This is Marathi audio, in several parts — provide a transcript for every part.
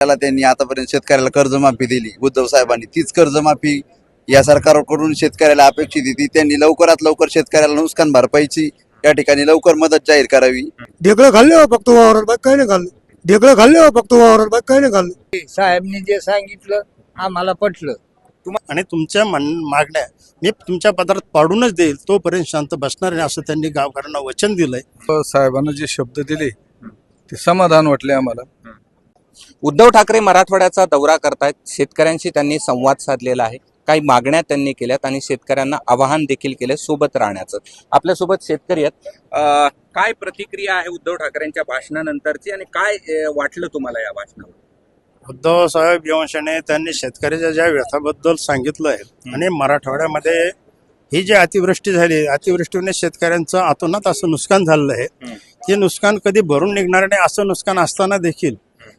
त्याला त्यांनी आतापर्यंत शेतकऱ्याला कर्जमाफी दिली उद्धव साहेबांनी, तीच कर्जमाफी या सरकारकडून शेतकऱ्याला अपेक्षित होती. त्यांनी लवकरात लवकर शेतकऱ्याला नुकसान भरपाईची या ठिकाणी लवकर मदत जाहीर करावी. ढेकळं खाल्ले हो फक्त वावरात, बाकी काही नाही खाल्लं. ढेकळं खाल्ले हो फक्त वावरात, बाकी काही नाही खाल्लं. साहेबनी जे सांगितलं आम्हाला पटलं. आणि तुमच्या मागण्या मी तुमच्या पदरात पाडूनच देईल, तोपर्यंत शांत बसणार नाही असं त्यांनी गावकऱ्यांना वचन दिलंय. साहेबांना जे शब्द दिले ते समाधान वाटले आम्हाला. उद्धव ठाकरे मराठवाड्याचा दौरा करतायत. शेतकऱ्यांशी त्यांनी संवाद साधलेला आहे. काही मागण्या त्यांनी केल्यात आणि शेतकऱ्यांना आवाहन देखील केलं सोबत राहण्याचं. आपल्यासोबत शेतकरी आहेत. काय प्रतिक्रिया आहे उद्धव ठाकरेंच्या भाषणानंतरची आणि काय वाटलं तुम्हाला या भाषणावर? उद्धव साहेब यवंशाने त्यांनी शेतकऱ्याच्या ज्या व्यथाबद्दल सांगितलं आहे आणि मराठवाड्यामध्ये ही जी अतिवृष्टी झाली, अतिवृष्टीने शेतकऱ्यांचं अतोनात असं नुकसान झालेलं आहे. ते नुकसान कधी भरून निघणार नाही असं नुकसान असताना देखील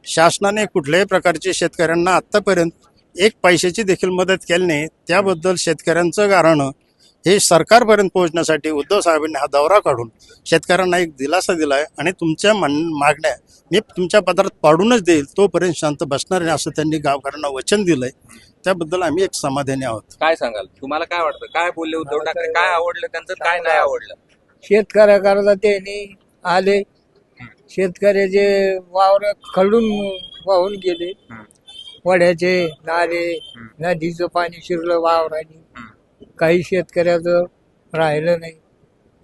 शासनाने कुठल्याही प्रकारची शेतकऱ्यांना आतापर्यंत एक पैशाची देखील मदत केली नाही. त्याबद्दल शेतकऱ्यांचं गाऱ्हाणं हे सरकारपर्यंत पोहोचण्यासाठी उद्धव साहेबांनी हा दौरा काढून शेतकऱ्यांना एक दिलासा दिलाय. आणि तुमच्या मागण्या मी तुमच्या पदरात पाडूनच देईल, तोपर्यंत शांत बसणार नाही असं त्यांनी गावकऱ्यांना वचन दिलंय. त्याबद्दल आम्ही एक समाधानी आहोत. काय सांगाल, तुम्हाला काय वाटतं? काय बोलले उद्धव ठाकरे? काय आवडलं त्यांचं, काय नाही आवडलं? शेतकऱ्याकरता त्यांनी आले, शेतकऱ्याचे वावर खळून वाहून गेले. वड्याचे नाले, नदीचं पाणी शिरलं वावराने. काही शेतकऱ्याचं राहिलं नाही.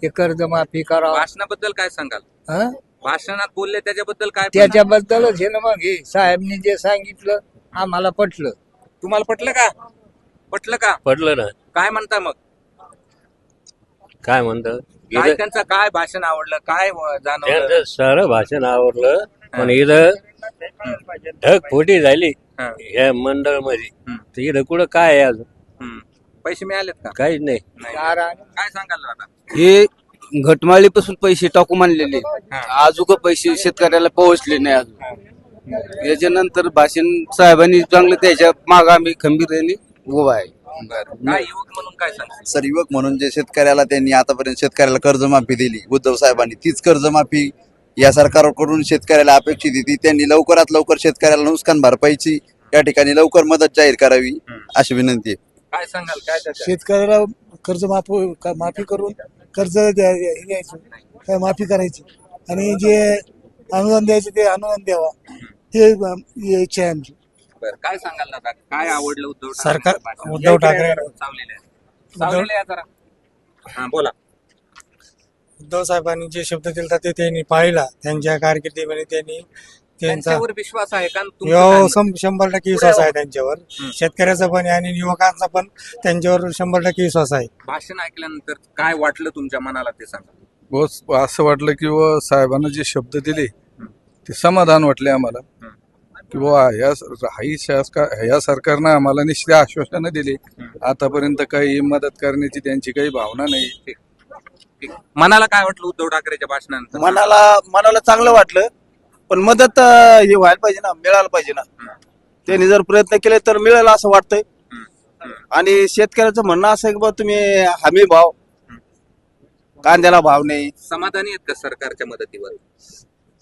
ते कर्जमाफी करावं. भाषणाबद्दल काय सांगाल? हं? भाषणात बोलले त्याच्याबद्दल काय? त्याच्याबद्दलच हे ना मग, हे साहेबनी जे सांगितलं आम्हाला पटलं. तुम्हाला पटलं का? पटलं का? पडलं ना. काय म्हणता मग? काय म्हणतात काय त्यांचं काय भाषण आवडलं? काय जाणवलं? त्यांचं सारं भाषण आवडलं, पण इथं ढगफुटी झाली हं. या मंडळ मध्ये. तर इथं कुठं काय आहे अजून? पैसे मिळालेत का? काहीच नाही. काय सांगाल दादा? हे घटमाळीपासून पैसे टाकू मानलेले, अजून पैसे शेतकऱ्याला पोहोचले नाही अजून. याच्यानंतर भाषण साहेबांनी चांगलं, त्याच्या माग आम्ही खंबीरपणे उभा आहे. काय युवक म्हणून काय सांगाल? सर, युवक म्हणून जे शेतकऱ्याला त्यांनी आतापर्यंत शेतकऱ्याला कर्जमाफी दिली उद्धव साहेबांनी, तीच कर्जमाफी या सरकारकडून शेतकऱ्याला अपेक्षित होती. त्यांनी लवकरात लवकर शेतकऱ्याला नुकसान भरपाईची या ठिकाणी लवकर मदत जाहीर करावी अशी विनंती आहे. काय सांगाल? काय त्याच्यात? शेतकऱ्याला कर्ज माफी करून कर्ज द्यायचं, काय माफी करायची आणि जे अनुदान द्यायचं ते अनुदान द्यावा, हे इच्छा आहे आमची. बरं, काय सांगाल दादा? काय आवडलं उद्धव सरकार- ठाकरे? उद्धव ठाकरे- सावलेले आहे जरा. हा, बोला. उद्धव साहेबांनी जे शब्द दिला ते त्यांनी पाहिला. त्यांच्या कारकिर्दीमध्ये त्यांनी त्यांचा त्यांच्यावर विश्वास आहे का तुमचं? काय मत? 100% विश्वास आहे त्यांच्यावर. शेतकऱ्याचा पण आणि युवकांचा पण त्यांच्यावर 100% विश्वास आहे. भाषण ऐकल्यानंतर काय वाटलं तुमच्या मनाला ते सांगा. बस असं वाटलं की व साहेबांना जे शब्द दिले ते समाधान वाटले आम्हाला. की व ह्या सरकारनं आम्हाला निश्चित आश्वासनं दिली. आतापर्यंत काही मदत करण्याची त्यांची काही भावना नाही. ठीक. मनाला काय वाटलं उद्धव ठाकरेच्या भाषणानंतर? मनाला चांगलं वाटलं, पण मदत हे व्हायला पाहिजे ना, मिळायला पाहिजे ना. त्यांनी जर प्रयत्न केले तर मिळेल असं वाटतंय. आणि शेतकऱ्याचं म्हणणं असं आहे की बा तुम्ही हमी भाव, कांद्याला भाव नाही. समाधानी आहेत का सरकारच्या मदतीवर?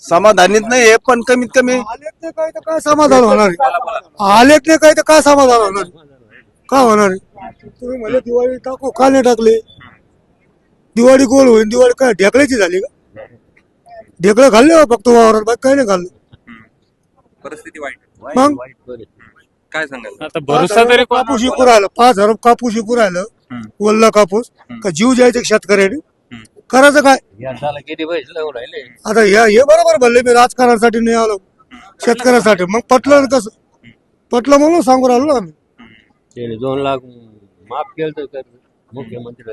समाधानीत नाही, पण कमीत कमी आलेच नाही काय तर काय समाधान होणार आहे? आलेच नाही काय तर काय समाधान होणार? का होणार आहे? तुम्ही म्हणले दिवाळी टाकू, का नाही टाकले? दिवाळी गोल होईल. दिवाळी काय ढेकळ्याची झाली का? ढेकळं खाल्ले हो फक्त वावरात, बाकी काही नाही खाल्लं. परिस्थिती वाईट. मग काय सांगाल? आता भरोसा तरी कापूस विकू राहिलं, 5,000 कापूस विकू राहिलं, ओल्ला कापूस. का जीव द्यायचे शेतकऱ्याने? करायचं काय? यंदाला किती पैसे लावून राहिले? आता हे बरोबर बोलले, मी राजकारणासाठी नाही आलो, शेतकऱ्यासाठी. मग पटलं कसं? पटलं म्हणून सांगू राहिलो ना आम्ही. त्याने 2 लाख माफ केलं तर कर्ज मुख्यमंत्री.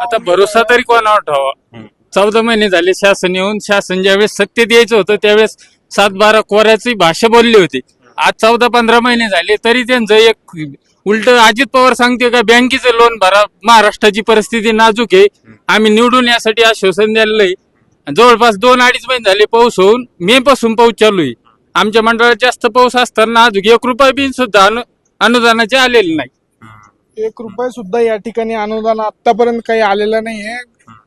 आता भरोसा तरी कोणावर ठेवा? 14 महिने झाले शासन येऊन. शासन ज्यावेळेस सत्तेत यायचं होतं त्यावेळेस 7-12 कोऱ्याची भाषा बोलली होती. आज 14-15 महिने झाले तरी त्यांचं एक उलट अजित पवार सांगते का बँकेचं लोन भरा, महाराष्ट्राची परिस्थिती नाजूक आहे, आम्ही निवडून यासाठी आश्वासन दिलंय. जवळपास 2-2.5 महिने झाले पाऊस होऊन. मे पासून पाऊस चालू आहे. आमच्या मंडळात जास्त पाऊस असताना अजून 1 रुपया बिन सुद्धा अनुदानाचे आलेले नाही. 1 रुपया सुद्धा या ठिकाणी अनुदान आतापर्यंत काही आलेलं नाहीये.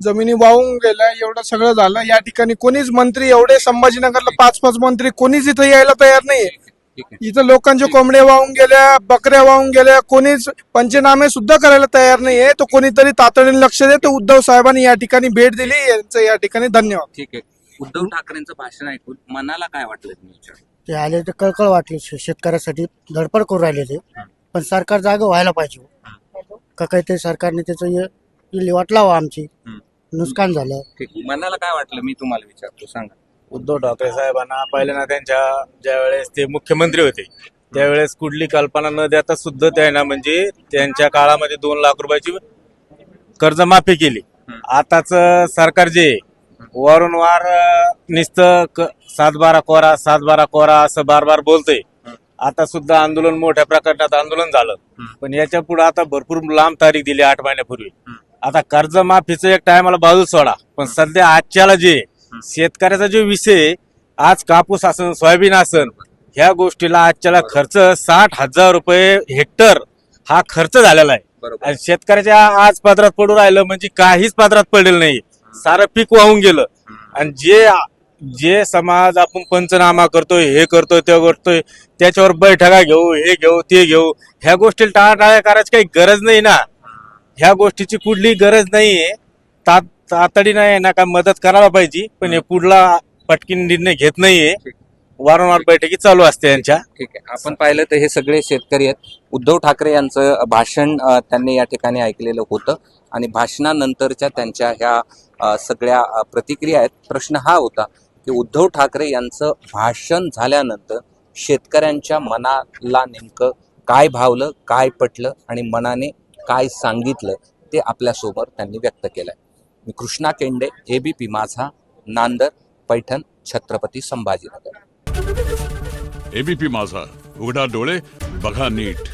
जमिनी वाहून गेल्या, एवढं सगळं झालं. या ठिकाणी कोणीच मंत्री, एवढे संभाजीनगरला 5-5 मंत्री, कोणीच इथं यायला तयार नाहीये. ठीक आहे. इथं लोकांचे कोंबडे वाहून गेल्या, बकऱ्या वाहून गेल्या, कोणीच पंचनामे सुद्धा करायला तयार नाहीये. तो कोणीतरी तातडीने लक्ष दे. तो उद्धव साहेबांनी या ठिकाणी भेट दिली, यांचं या ठिकाणी धन्यवाद. ठीक आहे. उद्धव ठाकरेंचं भाषण ऐकून मनाला काय वाटलं तुम्ही विचार? ते आले तर कळकळ वाटली, शेतकऱ्यासाठी धडपड करून राहिले ते. पण सरकार जागं व्हायला पाहिजे. का काही ते सरकारने त्याचं विल्हेवाट लावा, आमची नुकसान झालं. ठीक. मनाला काय वाटलं मी तुम्हाला विचारतो, सांगा. उद्धव ठाकरे साहेबांना पहिल्यांदा त्यांच्या ज्या वेळेस ते मुख्यमंत्री होते त्यावेळेस कुठली कल्पना न देता सुद्धा त्यांना म्हणजे त्यांच्या काळामध्ये 2 लाख रुपयाची कर्जमाफी केली. आताच सरकार जे वारंवार नुसतं 7-12 कोरा 7-12 कोरा असं बार बोलतंय. आता सुद्धा आंदोलन मोठ्या प्रकरणात आंदोलन झालं, पण याच्या पुढे आता भरपूर लांब तारीख दिली 8 महिन्यापूर्वी. आता कर्जमाफीचं एक टायमाला बाजू सोडा, पण सध्या आजच्याला जे शेतकऱ्याचा जो विषय, आज कापूस असन सोयाबीन असन, ह्या गोष्टीला आजच्याला खर्च 60,000 रुपये हेक्टर हा खर्च झालेला आहे. बरोबर. आणि शेतकऱ्याच्या आज पदरात पडून राहिलं म्हणजे काहीच पदरात पडलेलं नाही, सारं पीक वाहून गेलं. आणि जे समाज आपण पंचनामा करतोय, हे करतोय, ते करतोय, त्याच्यावर बैठका घेऊ, हे घेऊ, ते घेऊ, ह्या गोष्टी टाळाटाळ करायची काही गरज नाही ना. ह्या गोष्टीची कुठली गरज नाहीये. तातडीने ना का मदत करायला पाहिजे, पण हे पुढला पटकीन निर्णय घेत नाहीये. वारंवार बैठकी चालू असते यांच्या. ठीक आहे. आपण पाहिलं तर हे सगळे शेतकरी आहेत. उद्धव ठाकरे यांचं भाषण त्यांनी या ठिकाणी ऐकलेलं होतं आणि भाषणानंतरच्या त्यांच्या ह्या सगळ्या प्रतिक्रिया आहेत. प्रश्न हा होता की उद्धव ठाकरे यांचं भाषण झाल्यानंतर शेतकऱ्यांच्या मनाला नेमकं काय भावलं, काय पटलं आणि मनाने काय सांगितलं ते आपल्यासमोर त्यांनी व्यक्त केलंय. मी कृष्णा केंडे, ABP माझा, नांदर, पैठण, छत्रपती संभाजीनगर. ABP माझा, उघडा डोळे बघा नीट.